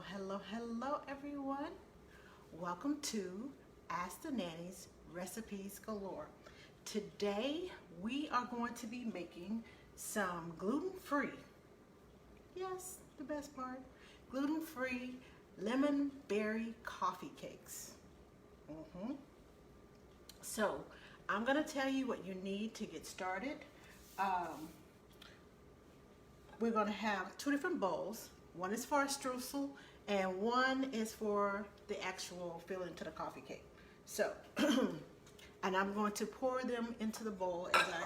Hello everyone. Welcome to Ask the Nanny's Recipes Galore. Today we are going to be making some gluten-free, yes, the best part, gluten-free lemon berry coffee cakes. So I'm going to tell you what you need to get started. We're going to have two different bowls. One is for a streusel and one is for the actual filling to the coffee cake. So, and I'm going to pour them into the bowl as I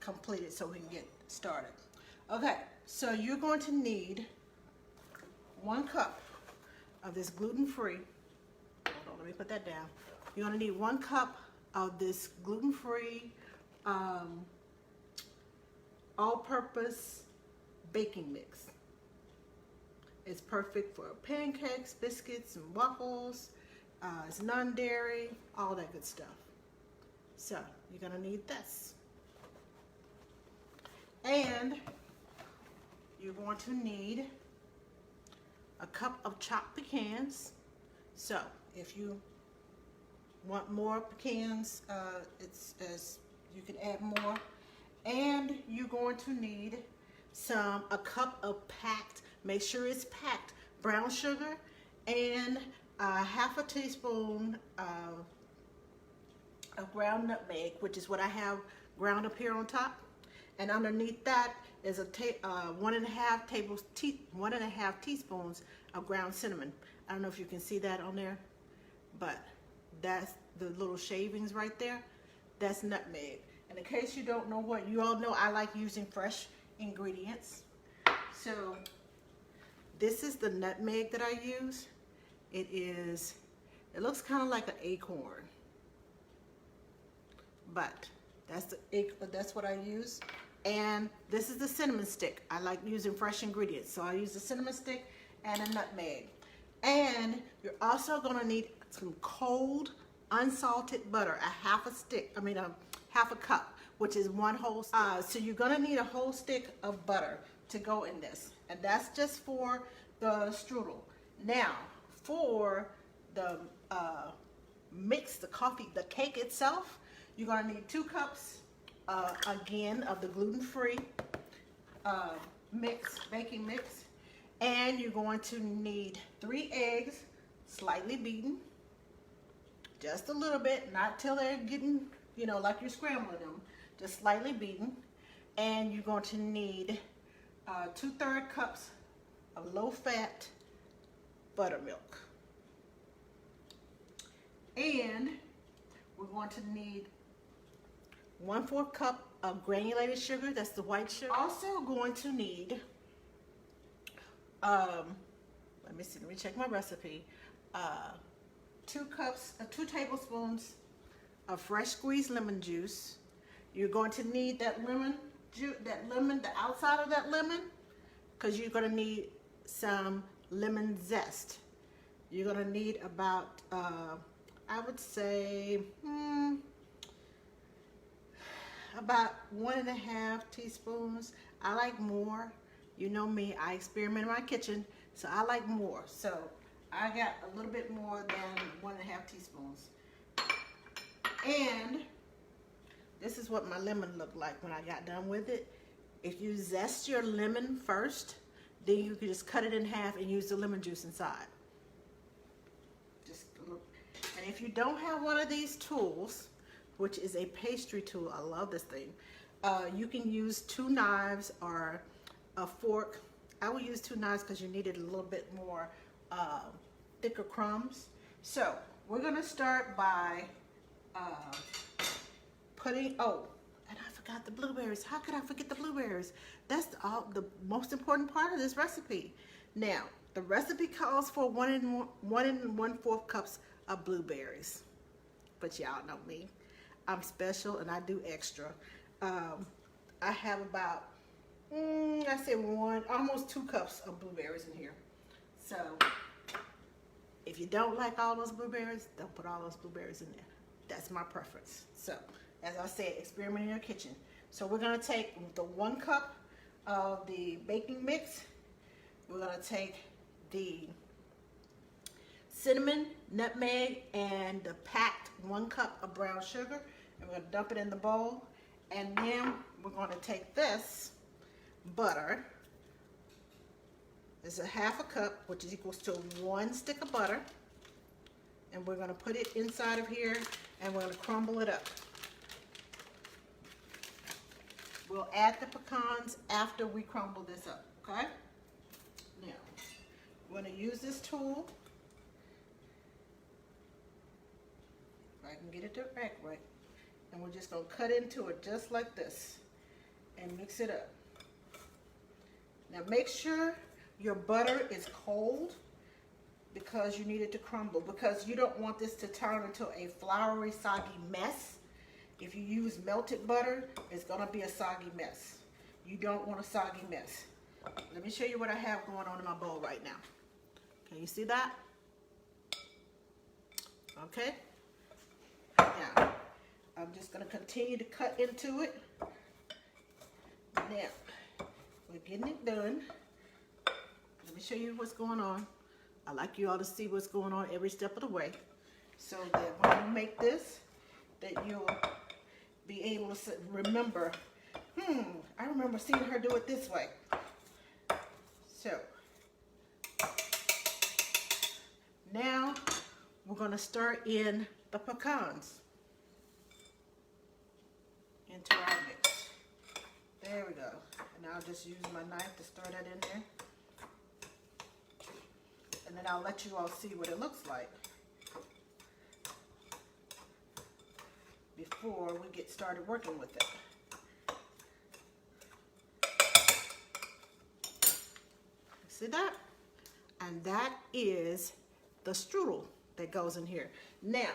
complete it so we can get started. Okay, so you're going to need 1 cup of this gluten-free. Hold on, let me put that down. You're going to need 1 cup of this gluten-free all-purpose baking mix. It's perfect for pancakes, biscuits, and waffles. It's non-dairy, all that good stuff. So you're gonna need this. And you're going to need a cup of chopped pecans. So if you want more pecans, you can add more. And you're going to need a cup of packed, make sure it's packed, brown sugar, and half a teaspoon of ground nutmeg, which is what I have ground up here on top. And underneath that is 1.5 teaspoons of ground cinnamon. I don't know if you can see that on there, but that's the little shavings right there. That's nutmeg. And in case you don't know what, you all know I like using fresh ingredients. So this is the nutmeg that I use. It looks kind of like an acorn, but that's what I use. And this is the cinnamon stick. I like using fresh ingredients, so I use the cinnamon stick and a nutmeg. And you're also going to need some cold unsalted butter, half a cup, which is 1 whole stick. So you're gonna need a whole stick of butter to go in this, and that's just for the strudel. Now, for the mix, the cake itself, you're gonna need 2 cups again of the gluten-free baking mix, and you're going to need 3 eggs, slightly beaten, just a little bit, not till they're getting, like you're scrambling them, just slightly beaten. And you're going to need 2/3 cups of low-fat buttermilk. And we're going to need 1/4 cup of granulated sugar, that's the white sugar. Also going to need, let me check my recipe. 2 tablespoons of fresh squeezed lemon juice. You're going to need that lemon, the outside of that lemon, because you're going to need some lemon zest. You're going to need about, I would say, about 1.5 teaspoons. I like more. You know me, I experiment in my kitchen, so I like more. So I got a little bit more than 1.5 teaspoons. And this is what my lemon looked like when I got done with it. If you zest your lemon first, then you can just cut it in half and use the lemon juice inside. Just look. And if you don't have one of these tools, which is a pastry tool, I love this thing, you can use 2 knives or a fork. I will use 2 knives because you needed a little bit more thicker crumbs. So we're gonna start by and I forgot the blueberries. How could I forget the blueberries? That's the most important part of this recipe. Now, the recipe calls for 1 1/4 cups of blueberries, but y'all know me. I'm special and I do extra. I have about, I say almost 2 cups of blueberries in here. So if you don't like all those blueberries, don't put all those blueberries in there. That's my preference. So, as I said, experiment in your kitchen. So we're going to take the 1 cup of the baking mix. We're going to take the cinnamon, nutmeg, and the packed 1 cup of brown sugar. And we're gonna dump it in the bowl. And then we're gonna take this butter. It's a 1/2 cup, which is equals to 1 stick of butter. And we're gonna put it inside of here and we're gonna crumble it up. We'll add the pecans after we crumble this up, okay? Now, we're gonna use this tool. If I can get it to act right. And we're just gonna cut into it just like this and mix it up. Now make sure your butter is cold because you need it to crumble, because you don't want this to turn into a floury, soggy mess. If you use melted butter, it's gonna be a soggy mess. You don't want a soggy mess. Let me show you what I have going on in my bowl right now. Can you see that? Okay. Now, I'm just gonna continue to cut into it. Now, we're getting it done. Let me show you what's going on. I like you all to see what's going on every step of the way, so that when you make this, that you'll be able to remember, I remember seeing her do it this way. So, now we're going to stir in the pecans into our mix. There we go. And I'll just use my knife to stir that in there. And then I'll let you all see what it looks like before we get started working with it. See that? And that is the strudel that goes in here. Now,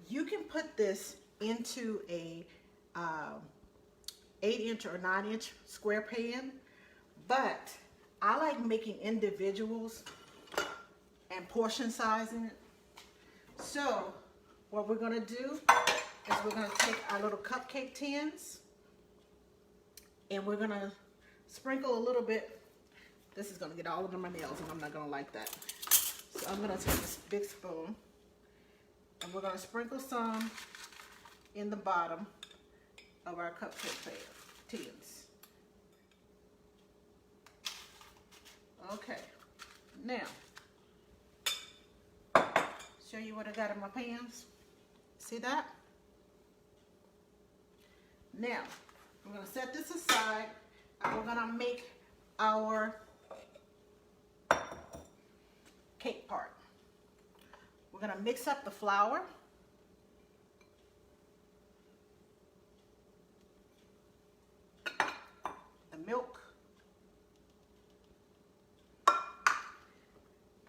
you can put this into a 8-inch or 9-inch square pan, but I like making individuals and portion sizing it. So what we're gonna do is we're gonna take our little cupcake tins and we're gonna sprinkle a little bit. This is gonna get all over my nails and I'm not gonna like that. So I'm gonna take this big spoon and we're gonna sprinkle some in the bottom of our cupcake tins. Okay, now, show you what I got in my pans. See that? Now, we're gonna set this aside and we're gonna make our cake part. We're gonna mix up the flour. The milk.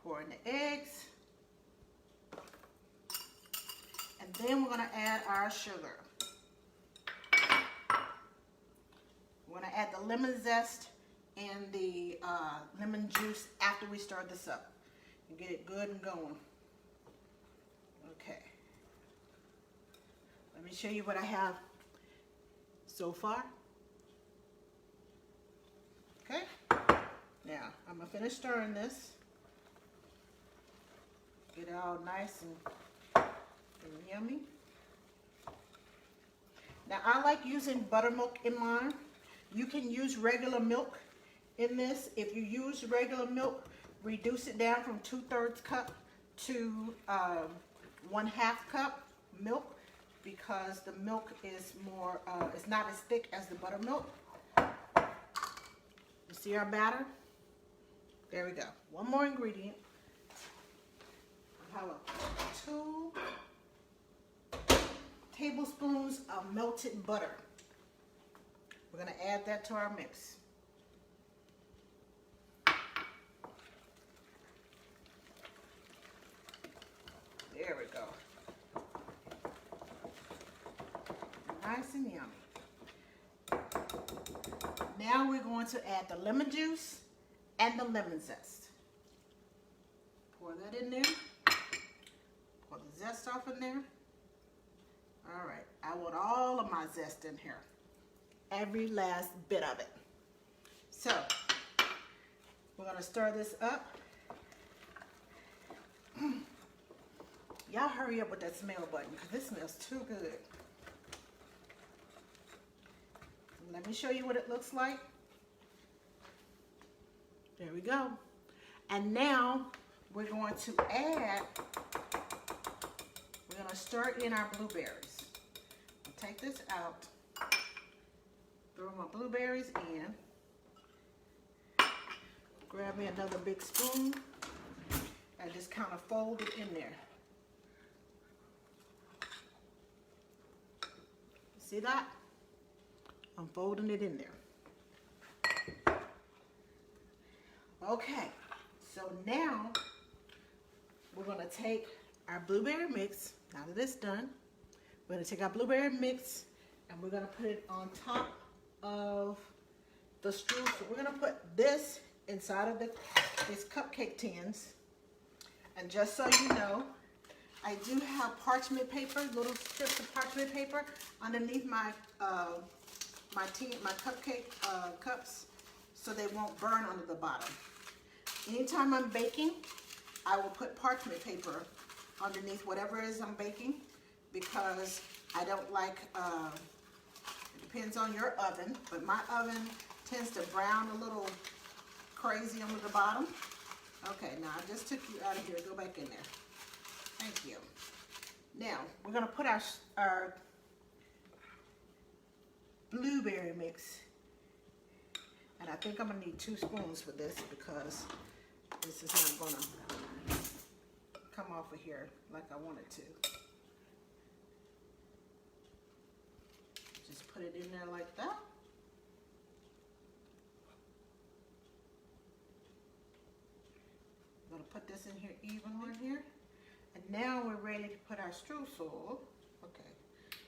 Pour in the eggs. And then we're going to add our sugar. We're going to add the lemon zest and the lemon juice after we stir this up and get it good and going. Okay. Let me show you what I have so far. Okay. Now, I'm going to finish stirring this. Get it all nice and yummy. Now I like using buttermilk in mine. You can use regular milk in this. If you use regular milk, reduce it down from 2/3 cup to 1/2 cup milk, because the milk is more, it's not as thick as the buttermilk. You see our batter? There we go. One more ingredient. I have 2 tablespoons of melted butter. We're going to add that to our mix. There we go. Nice and yummy. Now we're going to add the lemon juice and the lemon zest. Pour that in there. Pour the zest off in there. All right, I want all of my zest in here. Every last bit of it. So, we're gonna stir this up. Y'all hurry up with that smell button because this smells too good. Let me show you what it looks like. There we go. And now we're going to add, we're going to stir in our blueberries. I'll take this out, throw my blueberries in, grab me another big spoon, and just kind of fold it in there. See that? I'm folding it in there. Okay, so now we're going to take our blueberry mix. Now that it's done, we're going to take our blueberry mix and we're going to put it on top of the streusel. We're going to put this inside of these cupcake tins. And just so you know, I do have parchment paper, little strips of parchment paper underneath my my cupcake cups, so they won't burn under the bottom. Anytime I'm baking, I will put parchment paper underneath whatever it is I'm baking, because I don't like, it depends on your oven, but my oven tends to brown a little crazy under the bottom. Okay, now I just took you out of here. Go back in there. Thank you. Now, we're going to put our blueberry mix, and I think I'm going to need 2 spoons for this because this is not going to come off of here like I want it to. Just put it in there like that. I'm going to put this in here evenly here. And now we're ready to put our streusel. Okay,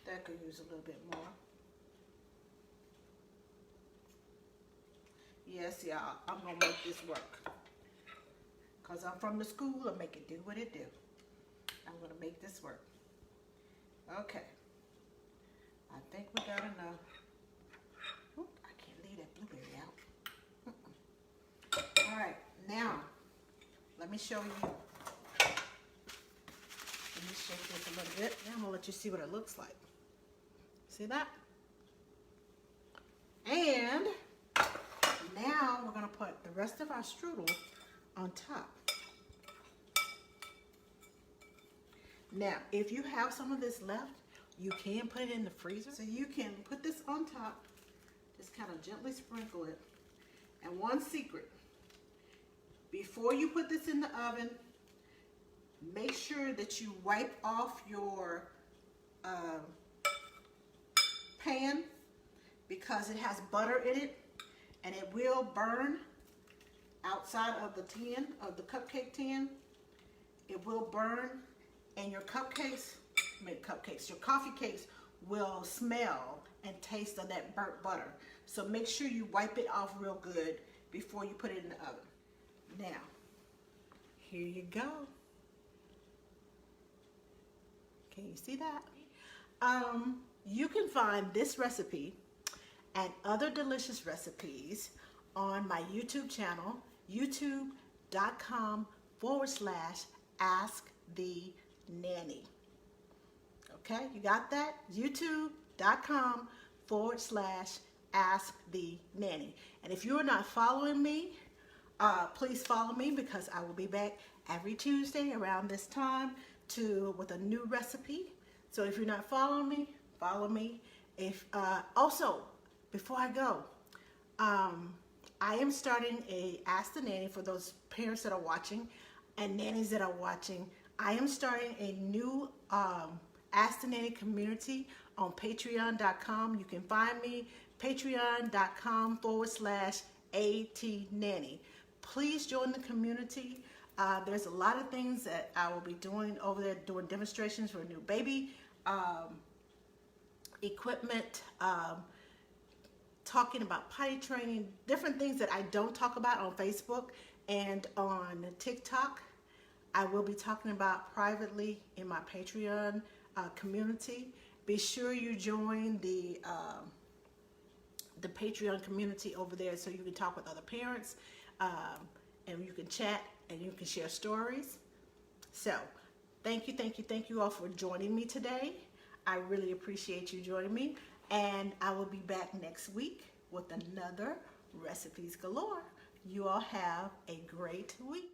that could use a little bit more. Yes, y'all, I'm going to make this work. Because I'm from the school of make it do what it do. I'm going to make this work. Okay. I think we got enough. Oop, I can't leave that blueberry out. All right, now, let me show you. Let me shake this a little bit. Now I'm going to let you see what it looks like. See that? And now we're going to put the rest of our strudel on top. Now, if you have some of this left, you can put it in the freezer. So you can put this on top, just kind of gently sprinkle it. And one secret, before you put this in the oven, make sure that you wipe off your pan, because it has butter in it and it will burn outside of the tin, of the cupcake tin. It will burn, and your cupcakes, your coffee cakes will smell and taste of that burnt butter. So make sure you wipe it off real good before you put it in the oven. Now, here you go. Can you see that? You can find this recipe and other delicious recipes on my YouTube channel, youtube.com/AskTheNanny. Okay, you got that? youtube.com/AskTheNanny. And if you are not following me, please follow me, because I will be back every Tuesday around this time with a new recipe. So if you're not following me, follow me. If also, before I go, I am starting a Ask the Nanny for those parents that are watching and nannies that are watching. I am starting a new Ask the Nanny community on patreon.com. You can find me patreon.com/ATNanny. Please join the community. There's a lot of things that I will be doing over there, doing demonstrations for new baby equipment, talking about potty training, different things that I don't talk about on Facebook and on TikTok. I will be talking about privately in my Patreon community. Be sure you join the Patreon community over there, so you can talk with other parents, and you can chat and you can share stories. So thank you all for joining me today. I really appreciate you joining me, and I will be back next week with another Recipes Galore. You all have a great week.